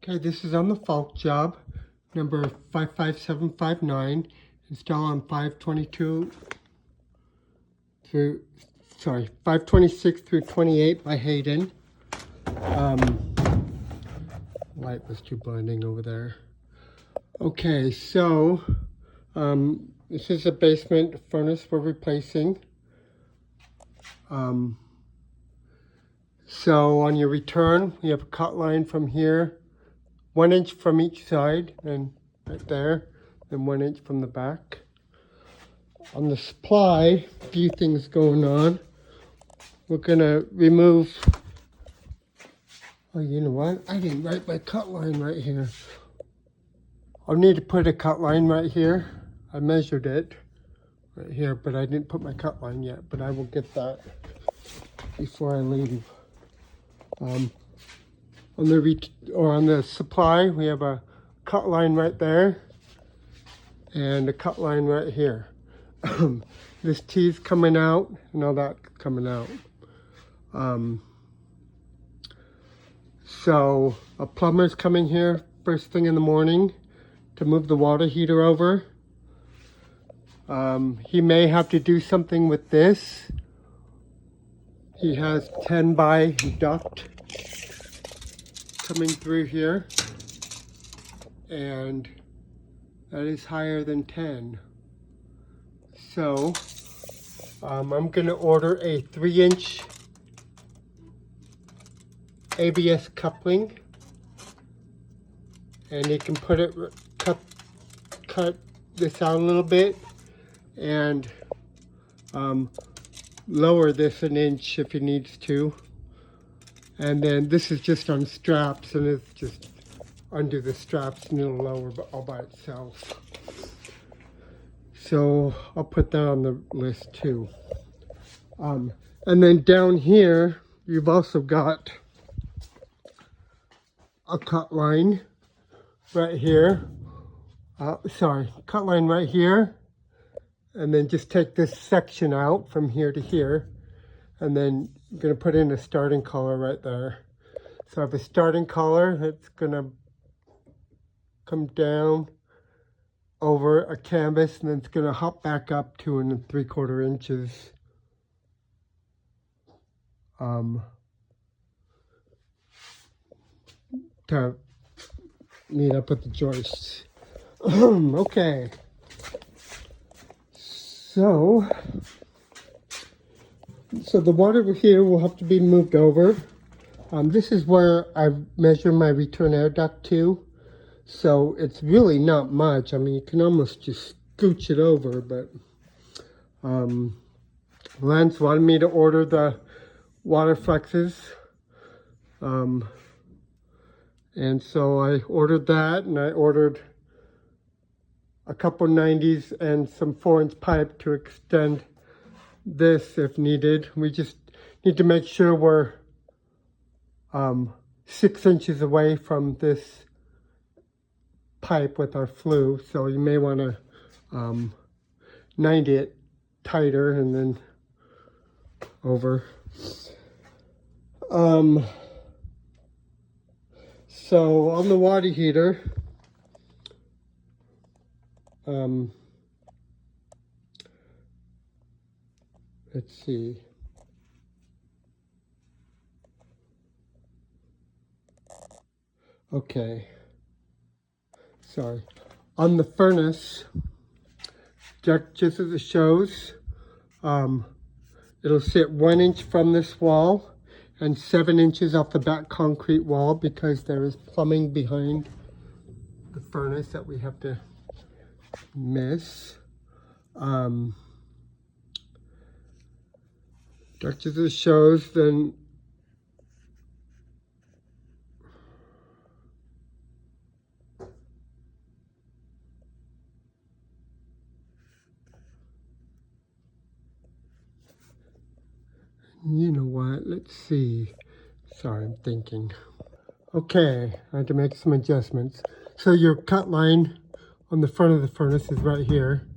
Okay, this is on the Falk job, number 55759, installed on 526 through 28 by Hayden. Light was too blinding over there. Okay, so this is a basement furnace we're replacing. So on your return, we have a cut line from here, 1 inch from each side, and right there, and 1 inch from the back. On the supply, a few things going on. We're gonna remove, oh, you know what? I didn't write my cut line right here. I'll need to put a cut line right here. I measured it right here, but I didn't put my cut line yet, but I will get that before I leave. On the supply, we have a cut line right there and a cut line right here. This tee's coming out and all that coming out. So a plumber's coming here first thing in the morning to move the water heater over. He may have to do something with this. He has 10 by duct coming through here, and that is higher than 10. So I'm gonna order a 3-inch ABS coupling, and you can put it, cut this out a little bit and lower this 1 inch if it needs to. And then this is just on straps, and it's just under the straps and it'll lower all by itself. So I'll put that on the list too. And then down here, you've also got a cut line right here. Cut line right here. And then just take this section out from here to here. And then I'm gonna put in a starting collar right there. So I have a starting collar that's gonna come down over a canvas, and then it's gonna hop back up 2 3/4 inches. To meet up with the joists. Okay. So the water here will have to be moved over. This is where I measure my return air duct to. So it's really not much. I mean, you can almost just scooch it over, but Lance wanted me to order the water flexes. And so I ordered that, and I ordered a couple 90s and some 4-inch pipe to extend this if needed. We just need to make sure we're 6 inches away from this pipe with our flue, so you may want to 90 it tighter and then over. So on the water heater, let's see. Okay. Sorry. On the furnace, just as it shows, it'll sit 1 inch from this wall and 7 inches off the back concrete wall, because there is plumbing behind the furnace that we have to miss. Just as it shows, then you know what, let's see. Sorry, I'm thinking. Okay, I had to make some adjustments. So your cut line on the front of the furnace is right here.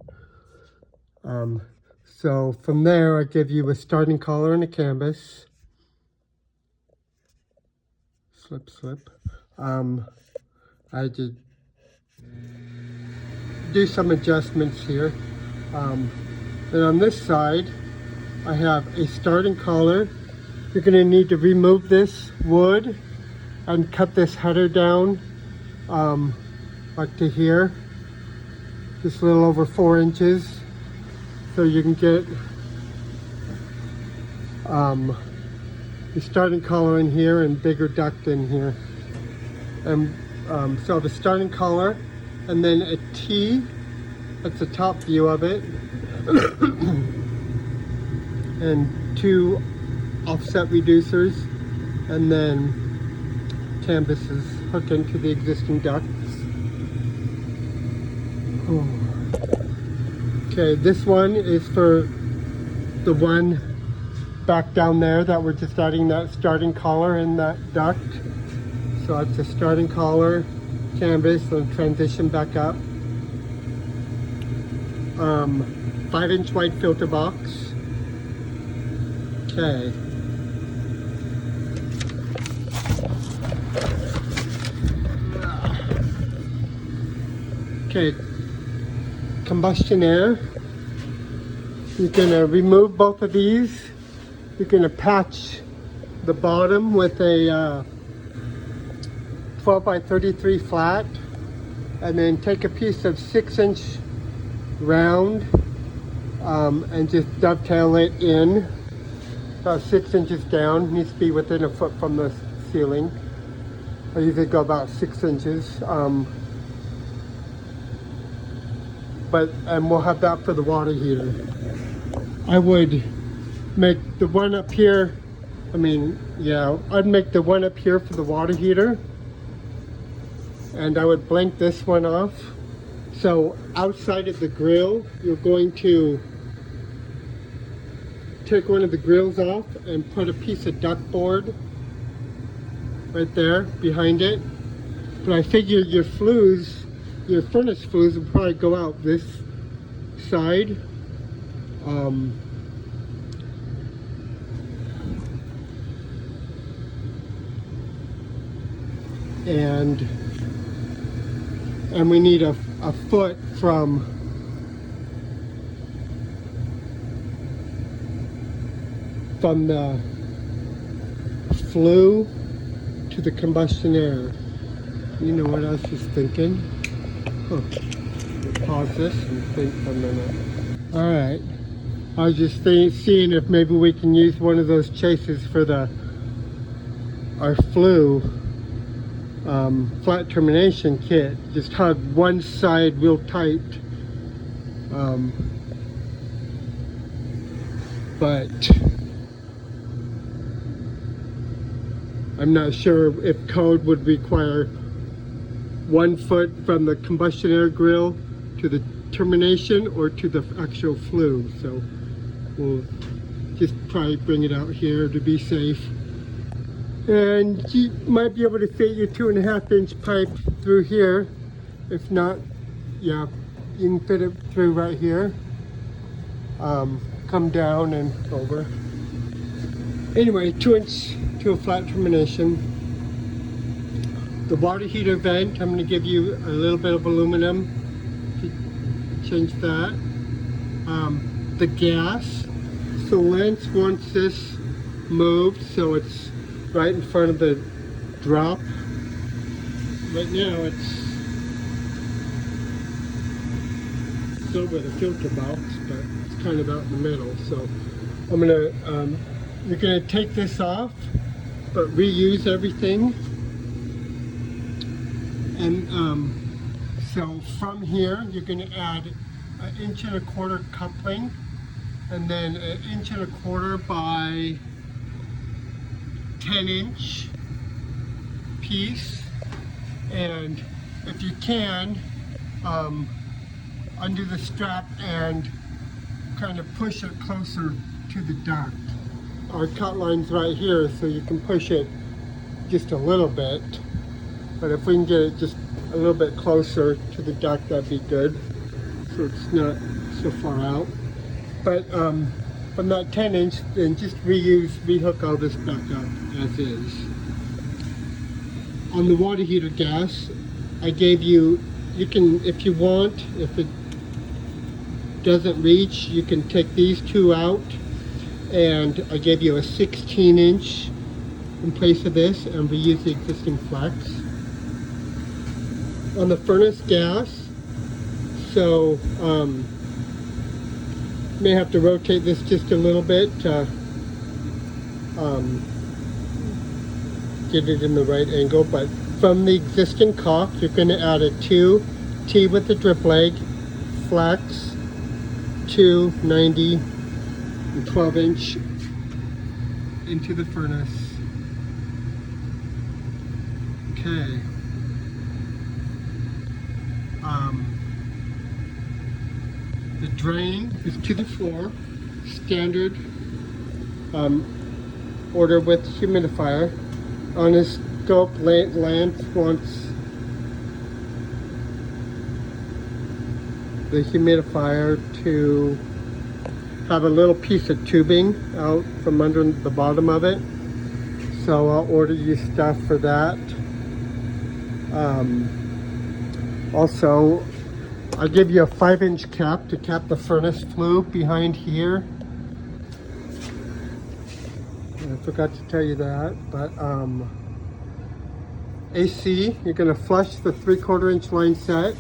So from there, I give you a starting collar and a canvas. Slip. I had to do some adjustments here. And on this side, I have a starting collar. You're going to need to remove this wood and cut this header down like to here, just a little over 4 inches, so you can get the starting collar in here and bigger duct in here. And so the starting collar, and then a T, that's the top view of it, and 2 offset reducers, and then canvases hooked into the existing ducts. Okay, this one is for the one back down there that we're just adding that starting collar in that duct. So it's a starting collar, canvas, and transition back up. 5-inch wide filter box. Okay. Okay, combustion air. You're gonna remove both of these. You're gonna patch the bottom with a 12 by 33 flat, and then take a piece of 6-inch round and just dovetail it in about 6 inches down. It needs to be within 1 foot from the ceiling. I usually go about 6 inches. And we'll have that for the water heater. I would make the one up here, I'd make the one up here for the water heater, and I would blank this one off. So outside of the grill, you're going to take one of the grills off and put a piece of duct board right there behind it. But I figure your furnace flues will probably go out this side. And we need a foot from the flue to the combustion air. You know what I was just thinking? Pause this and think for a minute. Alright, I was just seeing if maybe we can use one of those chases for our flue flat termination kit. Just hug one side real tight, but I'm not sure if code would require 1 foot from the combustion air grill to the termination or to the actual flue. So we'll just probably bring it out here to be safe. And you might be able to fit your 2.5-inch pipe through here. If not, yeah, you can fit it through right here. Come down and over. Anyway, 2-inch to a flat termination. The water heater vent, I'm going to give you a little bit of aluminum to change that. The gas, so Lance wants this moved so it's right in front of the drop. Right now it's over the filter box, but it's kind of out in the middle. So I'm gonna, you're gonna take this off, but reuse everything. And so from here, you're gonna add 1 1/4 inch coupling, and then 1 1/4 inch by 10-inch piece. And if you can, undo the strap and kind of push it closer to the duct. Our cut line's right here, so you can push it just a little bit. But if we can get it just a little bit closer to the duct, that'd be good, so it's not so far out. But from that 10-inch, then just rehook all this back up as is. On the water heater gas, I gave you, you can, if you want, if it doesn't reach, you can take these two out, and I gave you a 16-inch in place of this and reuse the existing flex. On the furnace gas, so may have to rotate this just a little bit to get it in the right angle, but from the existing caulk, you're going to add a 2T with the drip leg, flex, 2 90 and 12-inch into the furnace. Okay. The drain is to the floor, standard order with humidifier. On his scope, Lance wants the humidifier to have a little piece of tubing out from under the bottom of it. So I'll order you stuff for that. Also, I'll give you a 5-inch cap to cap the furnace flue behind here. I forgot to tell you that, but AC, you're going to flush the 3/4 inch line set.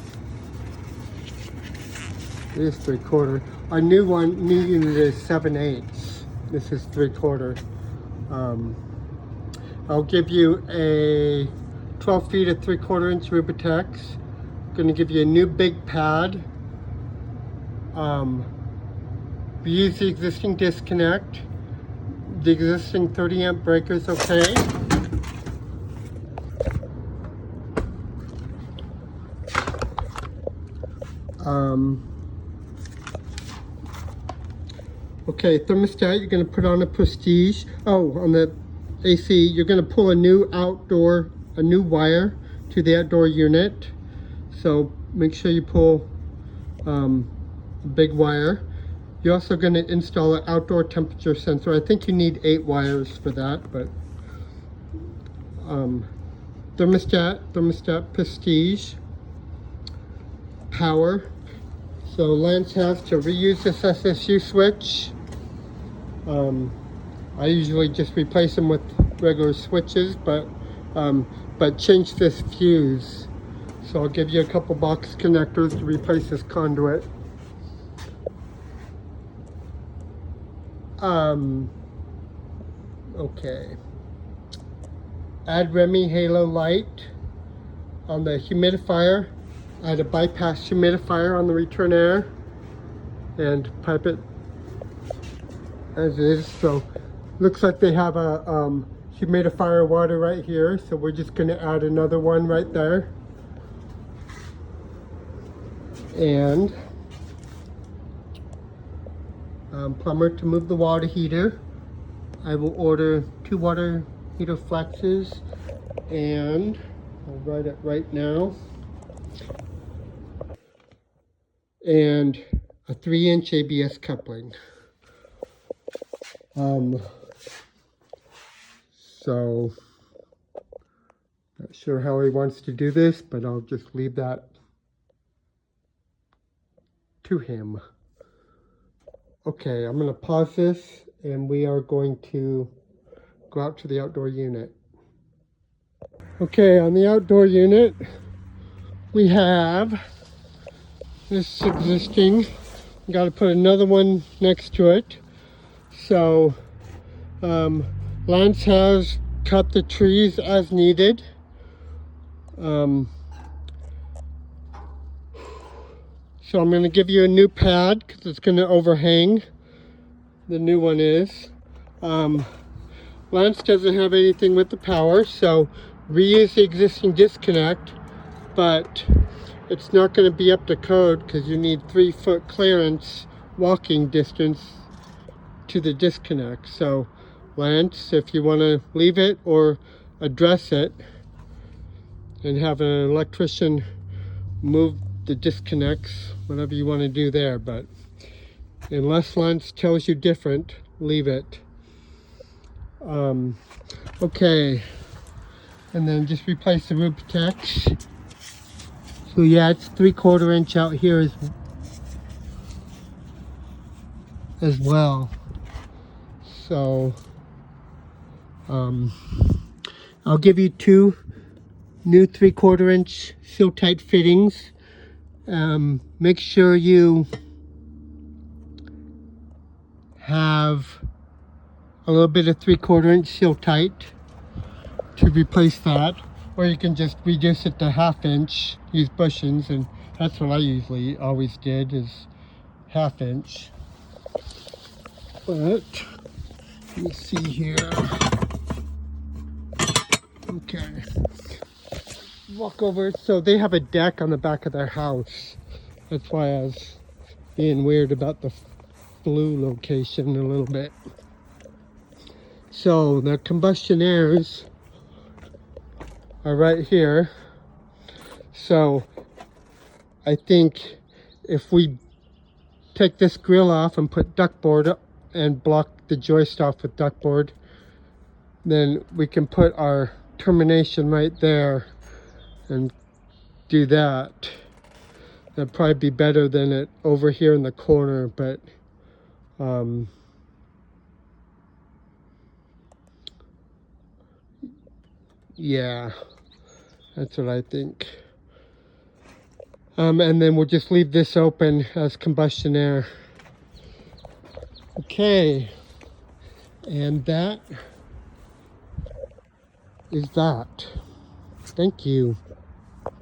It is 3/4. Our new unit is 7/8. This is 3/4. I'll give you a 12 feet of 3/4 inch Rubitex. Going to give you a new big pad. Use the existing disconnect. The existing 30 amp breakers, okay. Okay, thermostat, you're going to put on a Prestige. Oh, on the AC, you're going to pull a new wire to the outdoor unit. So make sure you pull a big wire. You're also going to install an outdoor temperature sensor. I think you need 8 wires for that, but thermostat Prestige, power. So Lance has to reuse this SSU switch. I usually just replace them with regular switches, but change this fuse. So I'll give you a couple box connectors to replace this conduit. Okay. Add Remy Halo light on the humidifier. Add a bypass humidifier on the return air and pipe it as is. So looks like they have a humidifier water right here, so we're just going to add another one right there. And plumber to move the water heater. I will order 2 water heater flexes, and I'll write it right now. And a 3-inch ABS coupling. So not sure how he wants to do this, but I'll just leave that to him. Okay, I'm going to pause this, and we are going to go out to the outdoor unit. Okay, on the outdoor unit, we have this existing. Got to put another one next to it. So Lance has cut the trees as needed. So I'm going to give you a new pad because it's going to overhang. The new one is. Lance doesn't have anything with the power, so reuse the existing disconnect, but it's not going to be up to code because you need 3-foot clearance walking distance to the disconnect. So Lance, if you want to leave it or address it and have an electrician move the disconnects, whatever you want to do there, but unless Lance tells you different, leave it. Okay, and then just replace the Rubitex. So yeah, it's 3/4 inch out here as well. So I'll give you 2 new 3/4 inch seal tight fittings. Make sure you have a little bit of 3/4 inch seal tight to replace that, or you can just reduce it to 1/2 inch, use bushings, and that's what I usually always did, is 1/2 inch. But let me see here. Okay, walk over. So they have a deck on the back of their house. That's why I was being weird about the flue location a little bit. So the combustion airs are right here. So I think if we take this grill off and put ductboard up and block the joist off with ductboard, then we can put our termination right there and do that. That'd probably be better than it over here in the corner, but yeah, that's what I think. And then we'll just leave this open as combustion air. Okay, and that is that. Thank you.